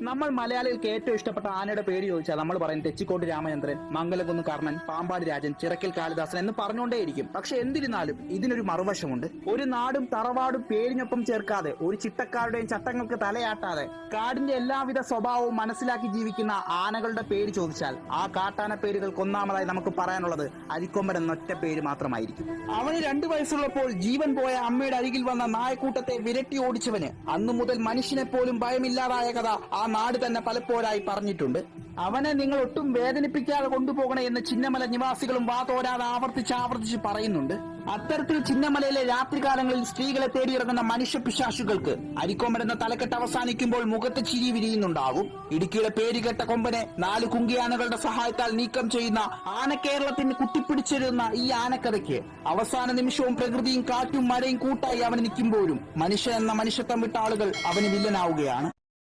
നമ്മൾ മലയാളികൾക്ക് ഏറ്റവും ഇഷ്ടപ്പെട്ട ആനയുടെ പേര് ചോദിച്ചാൽ നമ്മൾ പറയും തെച്ചിക്കോട്ട് രാമചന്ദ്രൻ, മംഗലംകുന്ന് കർണൻ, പാമ്പാടി രാജൻ, ചിറക്കൽ കാളിദാസൻ എന്ന് പറഞ്ഞുകൊണ്ടേയിരിക്കും. പക്ഷെ എന്തിരുന്നാലും ഇതിനൊരു മറുവശമുണ്ട്. ഒരു നാടും തറവാടും പേരിനൊപ്പം ചേർക്കാതെ, ഒരു ചിട്ടക്കാരുടെയും ചട്ടങ്ങൾക്ക് തലയാട്ടാതെ കാടിന്റെ എല്ലാവിധ സ്വഭാവവും മനസ്സിലാക്കി ജീവിക്കുന്ന ആനകളുടെ പേര് ചോദിച്ചാൽ ആ കാട്ടാന പേരുകൾക്ക് ഒന്നാമതായി നമുക്ക് പറയാനുള്ളത് അരിക്കൊമ്പൻ എന്നൊറ്റ പേര് മാത്രമായിരിക്കും. അവന് 2 വയസ്സുള്ളപ്പോൾ ജീവൻ പോയ അമ്മയുടെ അരികിൽ വന്ന നായക്കൂട്ടത്തെ വിരട്ടി ഓടിച്ചവന് അന്നു മുതൽ മനുഷ്യനെ പോലും ഭയമില്ലാതായ കഥ ആ നാട് തന്നെ പലപ്പോഴായി പറഞ്ഞിട്ടുണ്ട്. അവനെ നിങ്ങൾ ഒട്ടും വേദനിപ്പിക്കാതെ കൊണ്ടുപോകണേ എന്ന് ചിന്നമല നിവാസികളും വാതോരാതെ ആവർത്തിച്ച് പറയുന്നുണ്ട്. അത്തരത്തിൽ ചിന്നമലയിലെ രാത്രികാലങ്ങളിൽ സ്ത്രീകളെ തേടിയിറങ്ങുന്ന മനുഷ്യ പിശാചുകൾക്ക് അരിക്കൊമ്പൻ എന്ന തലക്കെട്ട് അവസാനിക്കുമ്പോൾ മുഖത്ത് ചിരി വിരിയുന്നുണ്ടാകും. ഇടുക്കിയുടെ പേരുകെട്ട കൊമ്പനെ 4 കുങ്കിയാനകളുടെ സഹായത്താൽ നീക്കം ചെയ്യുന്ന ആനക്കേരളത്തിന് കുത്തിപ്പിടിച്ചിരുന്ന ഈ ആനക്കഥയ്ക്ക് അവസാന നിമിഷവും പ്രകൃതിയും കാറ്റും മഴയും കൂട്ടായി അവന് നിൽക്കുമ്പോഴും മനുഷ്യൻ എന്ന മനുഷ്യത്വം വിട്ട ആളുകൾ അവന് വില്ലനാവുകയാണ്.